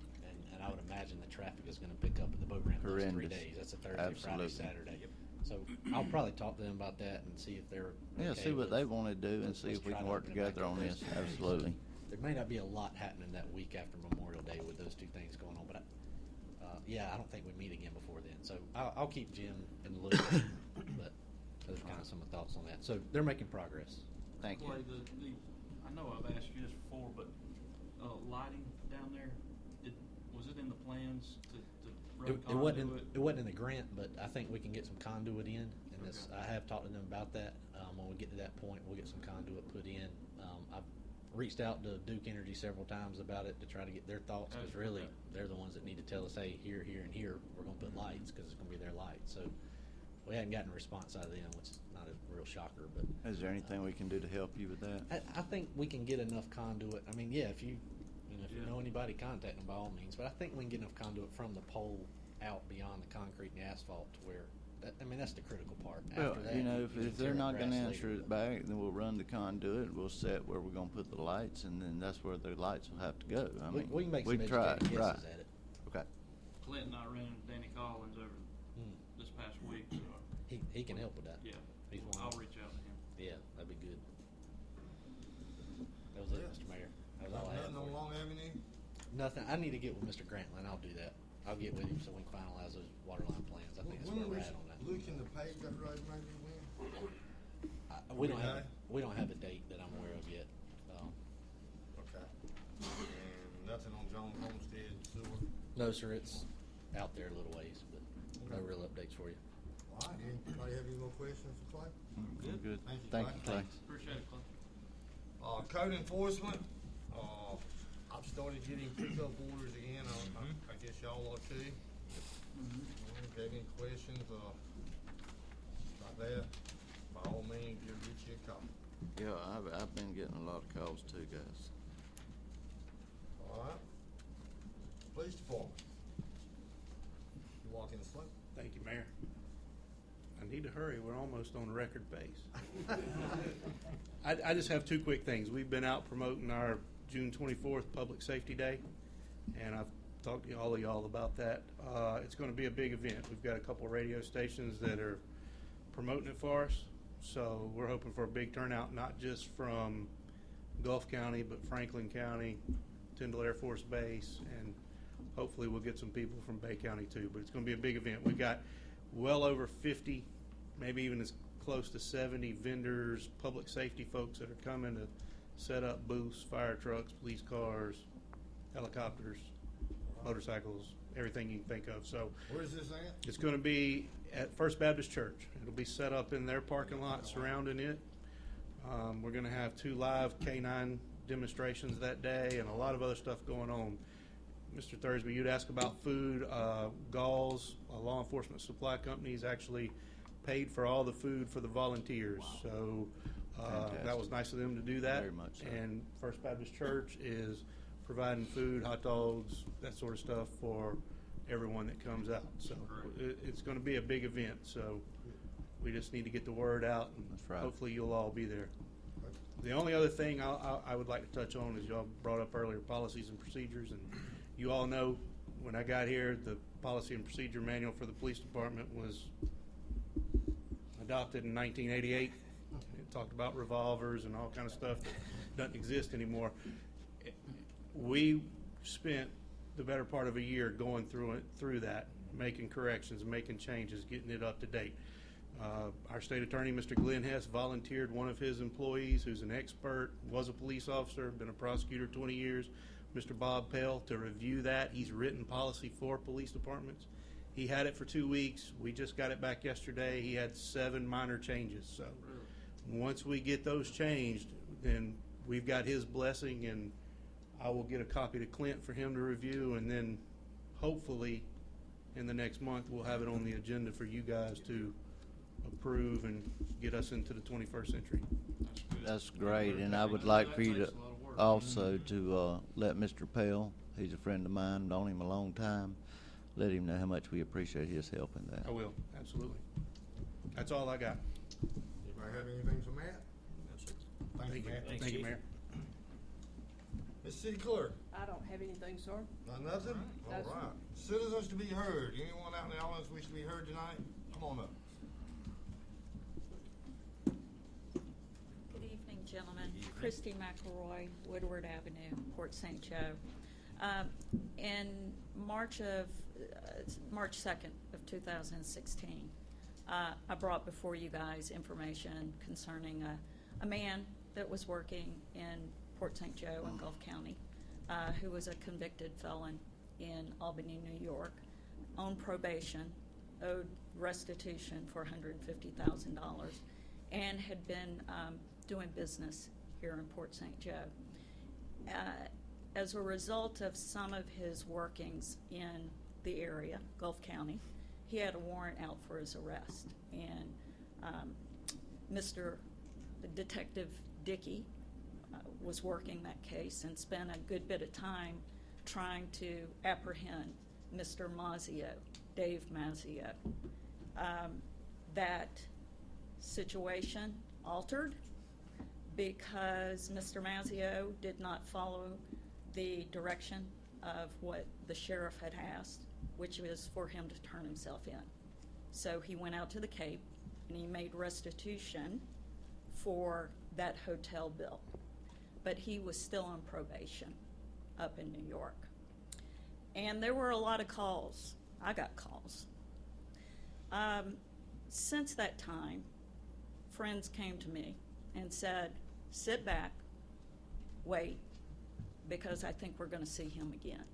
And I would imagine the traffic is gonna pick up at the boat ramp those 3 Horrendous. days. That's a Thursday, Absolutely. Friday, Saturday. So I'll probably talk to them about that and see if they're Yeah, okay see what with- they wanna do and let's see if we try can to work open it back together up on this this, week. absolutely. There may not be a lot happening that week after Memorial Day with those two things going on, but yeah, I don't think we meet again before then. So I'll keep Jim in the loop, but those are kind of some of the thoughts on that. So they're making progress. Thank you. Clay, I know I've asked you this before, but lighting down there, was it in the plans to run It wasn't, conduit? it wasn't in the grant, but I think we can get some conduit in, and this, I have talked to them about that. When we get to that point, we'll get some conduit put in. I've reached out to Duke Energy several times about it to try to get their thoughts, because really, they're the ones that need to tell us, hey, here, here, and here, we're gonna put lights, because it's gonna be their lights. So we hadn't gotten a response out of them, which is not a real shocker, but. Is there anything we can do to help you with that? I think we can get enough conduit. I mean, yeah, if you know anybody, contact them by all means. But I think we can get enough conduit from the pole out beyond the concrete and the asphalt to where, that's the critical part. Well, After that, you know, can if they're tear not grass gonna later, answer it but- back, then we'll run the conduit, we'll set where we're gonna put the lights, and then that's where the lights will have to go. I mean, We can make we some tried, educated right. guesses at it. Okay. Clint and I ran into Danny Collins over this past week, so He can help with that. yeah, He's one I'll of- reach out to him. Yeah, that'd be good. That was it, Mr. Mayor. That was all I had Nothing for on you. Long Avenue? Nothing. I need to get with Mr. Grantlin. I'll do that. I'll get with him so we can finalize those water line plans. I think that's where we're at on that. Looking to pave that road maybe when? We don't have, Okay. we don't have a date that I'm aware of yet. Okay. And nothing on John Homestead sewer? No, sir, it's out there a little ways, but no real updates for you. All right, anybody have any more questions for Clay? Good. Thank you, Thank Clay. you, Clay. Appreciate it, Clint. Code enforcement, I've started getting pickup orders again, I guess y'all are too. If you have any questions, about that, by all means, give Richie a call. Yeah, I've been getting a lot of calls too, guys. All right. Police department. You walk in slow. Thank you, Mayor. I need to hurry. We're almost on record pace. I just have 2 quick things. We've been out promoting our June 24th Public Safety Day, and I've talked to all of y'all about that. It's going to be a big event. We've got a couple of radio stations that are promoting it for us, so we're hoping for a big turnout, not just from Gulf County, but Franklin County, Tyndall Air Force Base, and hopefully we'll get some people from Bay County too. But it's going to be a big event. We got well over 50, maybe even as close to 70 vendors, public safety folks that are coming to set up booths, fire trucks, police cars, helicopters, motorcycles, everything you can think of. So Where is this at? it's going to be at First Baptist Church. It'll be set up in their parking lot surrounding it. We're going to have 2 live K9 demonstrations that day and a lot of other stuff going on. Mr. Thursby, you'd ask about food. Galls, a law enforcement supply company, has actually paid for all the food for the volunteers. So that was nice of them to do that. Very much so. And First Baptist Church is providing food, hot dogs, that sort of stuff for everyone that comes out. So it's going to be a big event. So we just need to get the word out, and That's right. hopefully you'll all be there. The only other thing I would like to touch on is y'all brought up earlier policies and procedures, and you all know when I got here, the policy and procedure manual for the police department was adopted in 1988. It talked about revolvers and all kind of stuff that doesn't exist anymore. We spent the better part of a year going through that, making corrections, making changes, getting it up to date. Our state attorney, Mr. Glenn Hess, volunteered one of his employees who's an expert, was a police officer, been a prosecutor 20 years, Mr. Bob Pell, to review that. He's written policy for police departments. He had it for 2 weeks. We just got it back yesterday. He had 7 minor changes. So once we get those changed, then we've got his blessing, and I will get a copy to Clint for him to review, and then hopefully in the next month we'll have it on the agenda for you guys to approve and get us into the 21st century. That's great, and I would like for you to also to let Mr. Pell, he's a friend of mine, known him a long time, let him know how much we appreciate his help in that. I will, absolutely. That's all I got. Anybody have anything for Matt? Thank you, Mayor. Thank you, Mayor. Ms. City Clerk? I don't have anything, sir. Nothing? All That's- right. Citizens to be heard. Anyone out in the audience wish to be heard tonight? Come on up. Good evening, gentlemen. Christy McElroy, Woodward Avenue, Port St. Joe. In March 2nd of 2016, I brought before you guys information concerning a man that was working in Port St. Joe in Gulf County, who was a convicted felon in Albany, New York, on probation, owed restitution for $150,000, and had been doing business here in Port St. Joe. As a result of some of his workings in the area, Gulf County, he had a warrant out for his arrest. And Mr. Detective Dickey was working that case and spent a good bit of time trying to apprehend Mr. Mazzio, Dave Mazzio. That situation altered because Mr. Mazzio did not follow the direction of what the sheriff had asked, which was for him to turn himself in. So he went out to the Cape and he made restitution for that hotel bill. But he was still on probation up in New York. And there were a lot of calls. I got calls. Since that time, friends came to me and said, sit back, wait, because I think we're going to see him again.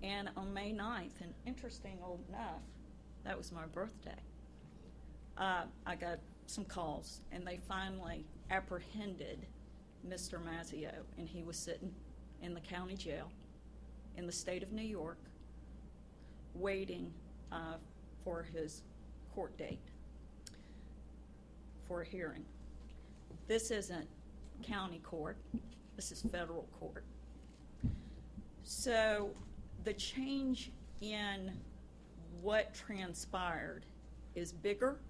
And on May 9th, and interesting enough, that was my birthday, I got some calls, and they finally apprehended Mr. Mazzio, and he was sitting in the county jail in the state of New York, waiting for his court date for a hearing. This isn't county court, this is federal court. So the change in what transpired is bigger,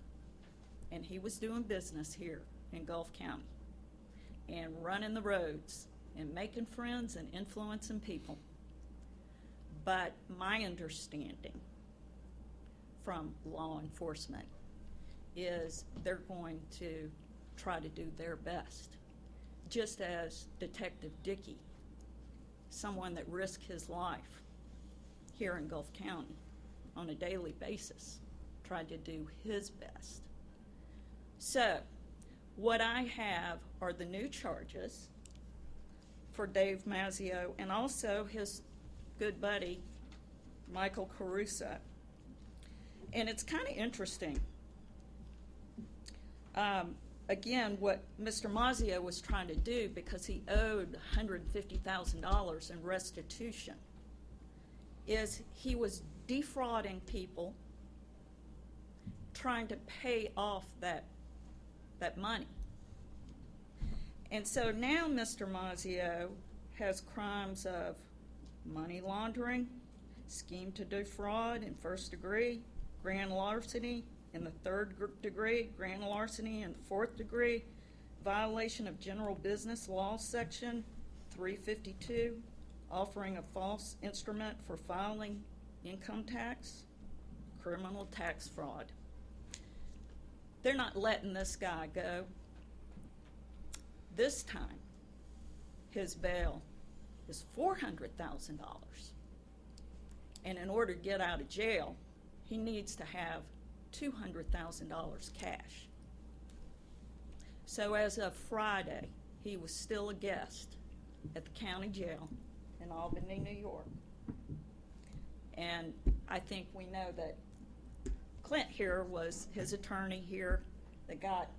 and he was doing business here in Gulf County and running the roads and making friends and influencing people. But my understanding from law enforcement is they're going to try to do their best. Just as Detective Dickey, someone that risked his life here in Gulf County on a daily basis, tried to do his best. So, what I have are the new charges for Dave Mazzio and also his good buddy, Michael Caruso. And it's kind of interesting. Again, what Mr. Mazzio was trying to do, because he owed $150,000 in restitution, is he was defrauding people, trying to pay off that money. And so now Mr. Mazzio has crimes of money laundering, scheme to defraud in first degree, grand larceny in the third degree, grand larceny in the fourth degree, violation of general business law section 352, offering a false instrument for filing income tax, criminal tax fraud. They're not letting this guy go. This time, his bail is $400,000. And in order to get out of jail, he needs to have $200,000 cash. So as of Friday, he was still a guest at the county jail in Albany, New York. And I think we know that Clint here was his attorney here that got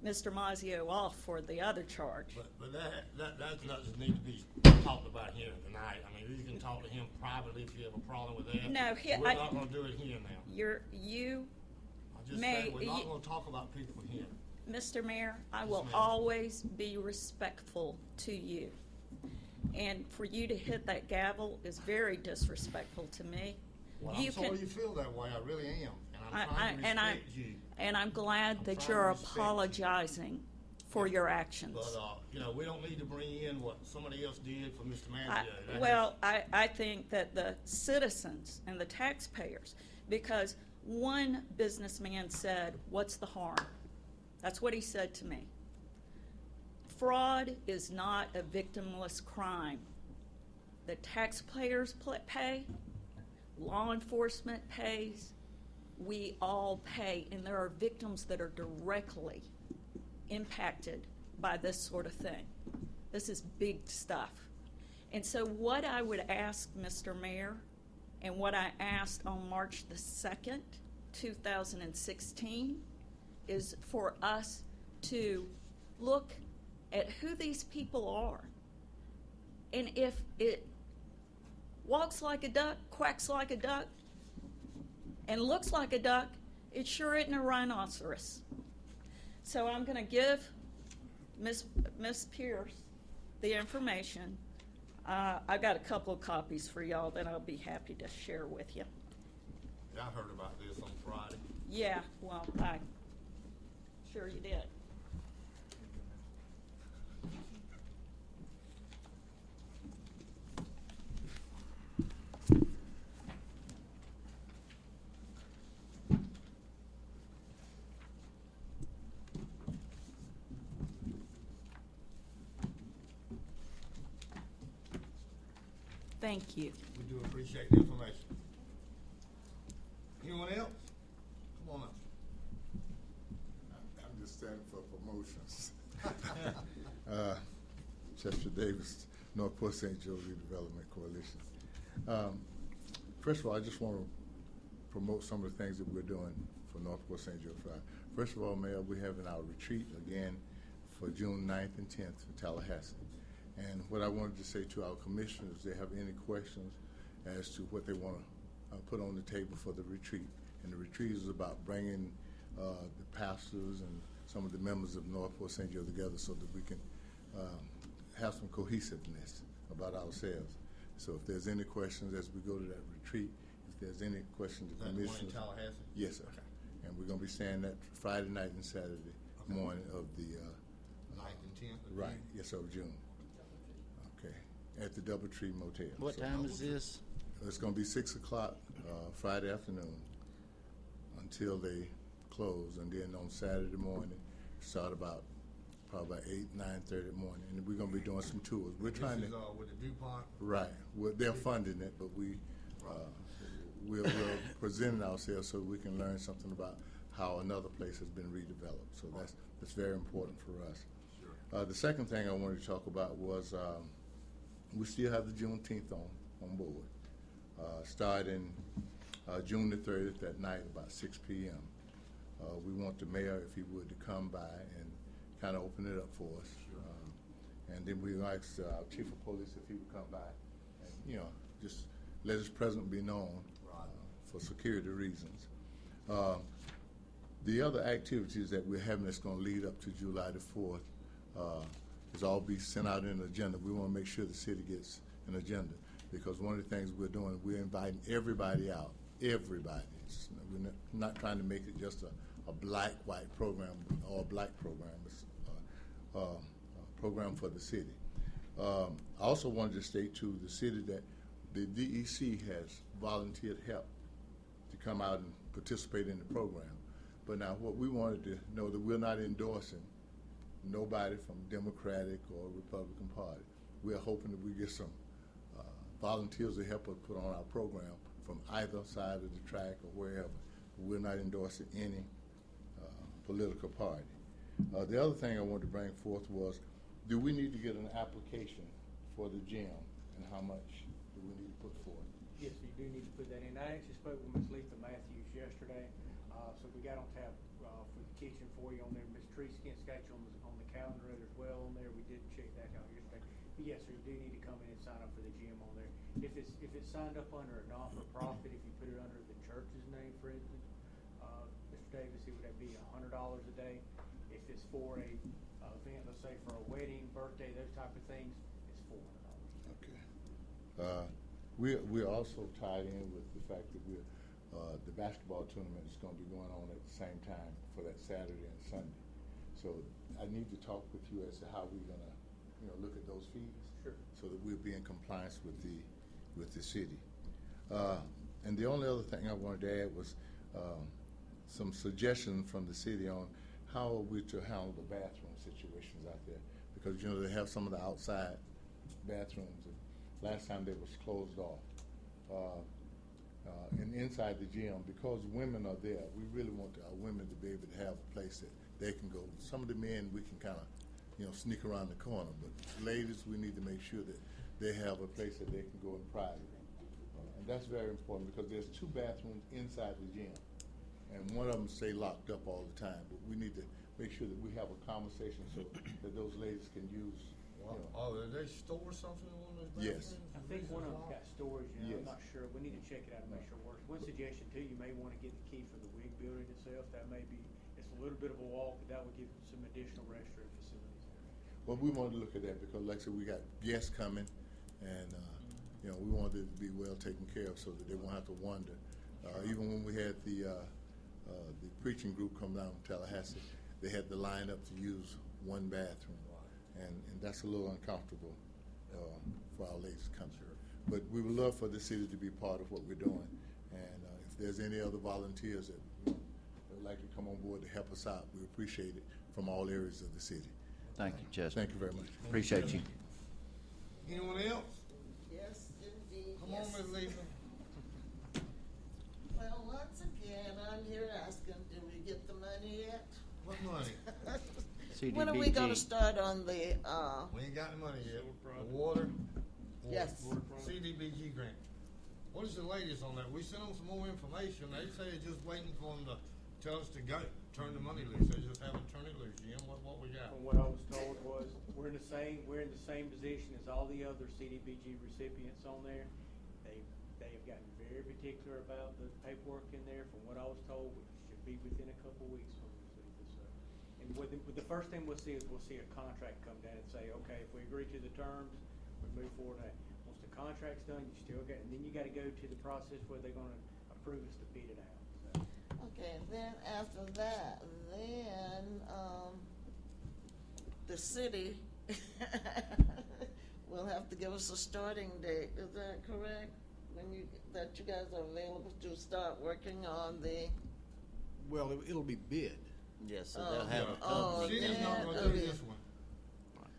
Mr. Mazzio off for the other charge. But that's not just need to be talked about here tonight. I mean, you can talk to him privately if you have a problem with that. No, we're not going to do it here now. I just said we're not going to talk about people here. Mr. Mayor, I will ma'am. always be respectful to you. And for you to hit that gavel is very disrespectful to me. Well, I'm sorry you feel that way. I really am. And I'm trying to respect you. And I'm glad I'm that trying to you're respect you. apologizing for your actions. But, you know, we don't need to bring in what somebody else did for Mr. Manzio. Well, I think that the citizens and the taxpayers, because one businessman said, "What's the harm?" That's what he said to me. Fraud is not a victimless crime. The taxpayers pay, law enforcement pays, we all pay, and there are victims that are directly impacted by this sort of thing. This is big stuff. And so what I would ask, Mr. Mayor, and what I asked on March the 2nd, 2016, is for us to look at who these people are. And if it walks like a duck, quacks like a duck, and looks like a duck, it sure isn't a rhinoceros. So I'm going to give Miss Pierce the information. I got a couple of copies for y'all that I'll be happy to share with you. Yeah, I heard about this on Friday. Yeah, well, I sure you did. Thank you. We do appreciate the information. Anyone else? Come on up. I'm just standing for promotions. Chester Davis, Northport St. Joe Redevelopment Coalition. First of all, I just want to promote some of the things that we're doing for Northport St. Joe Drive. First of all, Mayor, we're having our retreat again for June 9th and 10th in Tallahassee. And what I wanted to say to our commissioners, if they have any questions as to what they want to put on the table for the retreat. And the retreat is about bringing the pastors and some of the members of Northport St. Joe together so that we can have some cohesiveness about ourselves. So if there's any questions as we go to that retreat, if there's any questions to commissioners. Is that the one in Tallahassee? Yes, sir. Okay. And we're going to be staying that Friday night and Saturday morning of the 9th and 10th? right, yes, of June. Okay, at the Doubletree Motel. What time is this? It's going to be 6 o'clock Friday afternoon until they close, and then on Saturday morning start about probably about 8, 9:30 in the morning, and we're going to be doing some tours. We're trying This to is with the DuPont? right. They're funding it, but we're presenting ourselves so we can learn something about how another place has been redeveloped. So that's very important for us. Sure. The second thing I wanted to talk about was we still have the Juneteenth on board, starting June the 30th at night about 6 p.m. We want the mayor, if he would, to come by and kind of open it up for us. Sure. And then we asked our chief of police if he would come by and, just let his presence be known for security reasons. The other activities that we're having that's going to lead up to July the 4th is all be sent out in an agenda. We want to make sure the city gets an agenda because one of the things we're doing, we're inviting everybody out, everybody. We're not trying to make it just a black-white program or a black program. It's a program for the city. I also wanted to state to the city that the DEC has volunteered help to come out and participate in the program. But now what we wanted to know that we're not endorsing nobody from Democratic or Republican Party. We're hoping that we get some volunteers to help us put on our program from either side of the track or wherever. We're not endorsing any political party. The other thing I wanted to bring forth was, do we need to get an application for the gym and how much do we need to put forth? Yes, you do need to put that in. I actually spoke with Ms. Letha Matthews yesterday, so we got on tap for the kitchen for you on there. Ms. Teresa Kent's got you on the calendar as well on there. We did check that out yesterday. But yes, sir, you do need to come in and sign up for the gym on there. If it's signed up under a non-for-profit, if you put it under the church's name, for instance, Mr. Davis, it would be $100 a day. If it's for a event, let's say for a wedding, birthday, those type of things, it's $400. Okay. We're also tied in with the fact that the basketball tournament is going to be going on at the same time for that Saturday and Sunday. So I need to talk with you as to how we're gonna, look at those fees. Sure. So that we'll be in compliance with the city. And the only other thing I wanted to add was, some suggestions from the city on how are we to handle the bathroom situations out there. Because, they have some of the outside bathrooms, and last time they was closed off. And inside the gym, because women are there, we really want our women to be able to have a place that they can go. Some of the men, we can kind of, sneak around the corner, but ladies, we need to make sure that they have a place that they can go in private. And that's very important, because there's 2 bathrooms inside the gym, and one of them stay locked up all the time, but we need to make sure that we have a conversation so that those ladies can use, Oh, did they store something in one of those Yes. bathrooms? I think one of them's got storage, Yes. I'm not sure, we need to check it out and make sure it works. One suggestion too, you may wanna get the key for the WIG building itself, that may be, it's a little bit of a walk, but that would give some additional restroom facilities there. Well, we wanted to look at that because, like I said, we got guests coming, and we wanted it to be well taken care of so that they won't have to wonder. Even when we had the preaching group come down from Tallahassee, they had to line up to use one bathroom, and that's a little uncomfortable for our ladies to come through. But we would love for the city to be part of what we're doing, and if there's any other volunteers that would like to come on board to help us out, we appreciate it from all areas of the city. Thank you, Chester. Thank you very much. Appreciate you. Anyone else? Yes, indeed. Come on, Ms. Lisa. Well, once again, I'm here asking, did we get the money yet? What money? When are we gonna CDBG. start on the, We ain't got the money yet. The water? Yes. CDBG grant. What is the latest on that? We sent them some more information. They say they're just waiting for them to tell us to go, turn the money loose. They just haven't turned it loose, Jim. What we got? From what I was told was, we're in the same position as all the other CDBG recipients on there. They have gotten very particular about the paperwork in there. From what I was told, it should be within a couple weeks when we receive this. And with the first thing we'll see is a contract come down and say, okay, if we agree to the terms, we move forward. Once the contract's done, you still got, and then you gotta go to the process where they're gonna approve us to bid it out, so. okay, then after that, the city will have to give us a starting date, is that correct? That you guys are available to start working on the, Well, it'll be bid. Yes, so they'll have a Oh, company. City's not then, gonna do okay. this one.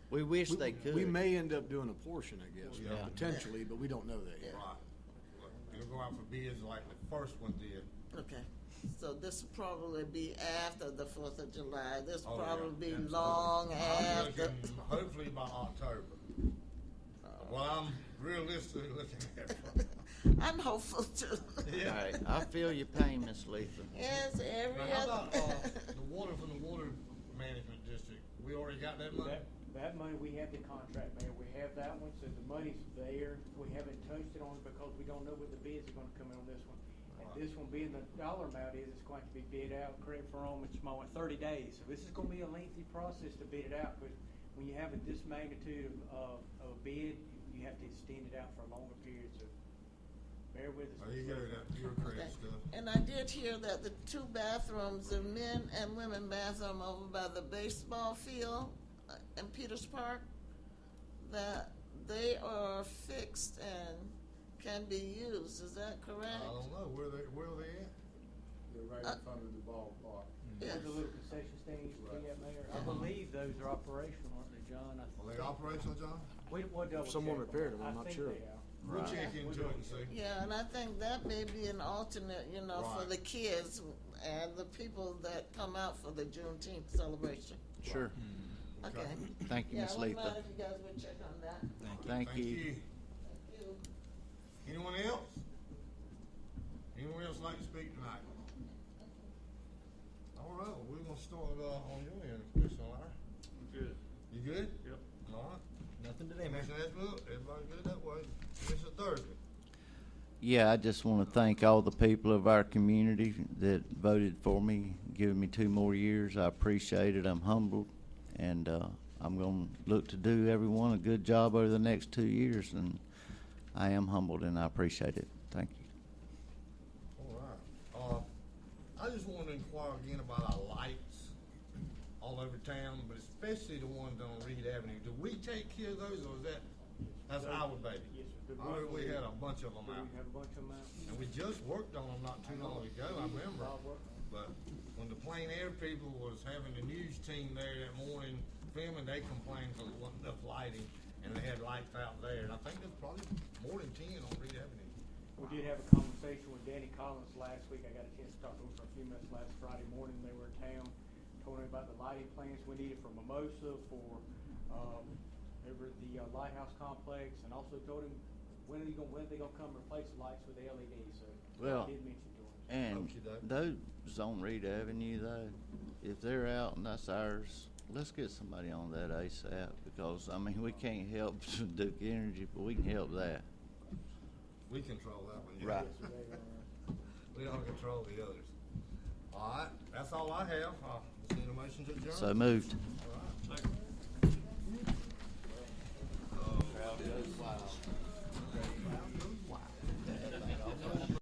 We wish they could. We may end up doing a portion, I guess, Yeah. potentially, but we don't know that yet. Right. It'll go out for bids like the first one did. okay, so this will probably be after the 4th of July, this will Oh, yeah, probably be absolutely. long I'm after. looking, hopefully by October. Well, I'm realistically looking at. I'm hopeful too. All right, I feel your pain, Miss Lisa. Yes, every Now, how other. about, the water from the water management district? We already got that money? That money, we have the contract, Mayor, we have that one, so the money's there. We haven't touched it on it because we don't know what the bids are gonna come in on this one. And this one being the dollar amount is, it's going to be bid out, correct for Rome, it's about 30 days. So this is gonna be a lengthy process to bid it out, because when you have this magnitude of a bid, you have to extend it out for longer periods of, bear with us. Oh, you go, that bureaucrat stuff. And I did hear that the 2 bathrooms, the men and women bathroom over by the baseball field in Peters Park, that they are fixed and can be used, is that correct? I don't know, where are they at? They're right in front of the ballpark. Yes. The little concession stand used to be at, Mayor, I believe those are operational, aren't they, John? Are they operational, John? We'll double check. Someone on repaired that. them, I'm I not think sure. they are. We'll check into it and see. Yeah, and I think that may be an alternate, for Right. the kids and the people that come out for the Juneteenth celebration. Sure. Okay. Thank you, Yeah, Miss I wouldn't Letha. mind if you guys would check on that. Thank you. Thank you. Anyone else? Anyone else like to speak tonight? All right, well, we're gonna start, on your end, Commissioner Lowry. Good. You good? Yep. All right. Nothing today, Mayor. Commissioner Ashbrook, everybody good that way? Commissioner Thursby? Yeah, I just want to thank all the people of our community that voted for me, giving me 2 more years. I appreciate it. I'm humbled, and I'm going to look to do everyone a good job over the next 2 years, and I am humbled, and I appreciate it. Thank you. All right. I just wanted to inquire again about our lights all over town. especially the ones on Reed Avenue. Do we take care of those, or is that's our baby? Yes, sir. I heard we had a bunch of them out. We have a bunch of them out. And we just worked on them not too long ago, I remember. Bob worked on 'em. But when the Plain Air people was having the news team there that morning filming, they complained because there wasn't enough lighting, and they had lights out there. And I think there's probably more than 10 on Reed Avenue. We did have a conversation with Danny Collins last week. I got a chance to talk to him for a few minutes last Friday morning. They were in town. Told him about the lighting plans we needed for Mimosa, for over at the Lighthouse Complex, and also told him when are they gonna come replace the lights with LEDs. So Well, I did mention to him. And Okey-doke. those on Reed Avenue though, if they're out and that's ours, let's get somebody on that ASAP, because, I mean, we can't help Duke Energy, but we can help that. We control that one. yeah. Right. Yes, sir, they are. We don't control the others. All right, that's all I have. Just need a motion to adjourn. So moved. All right. Second. Oh, wow.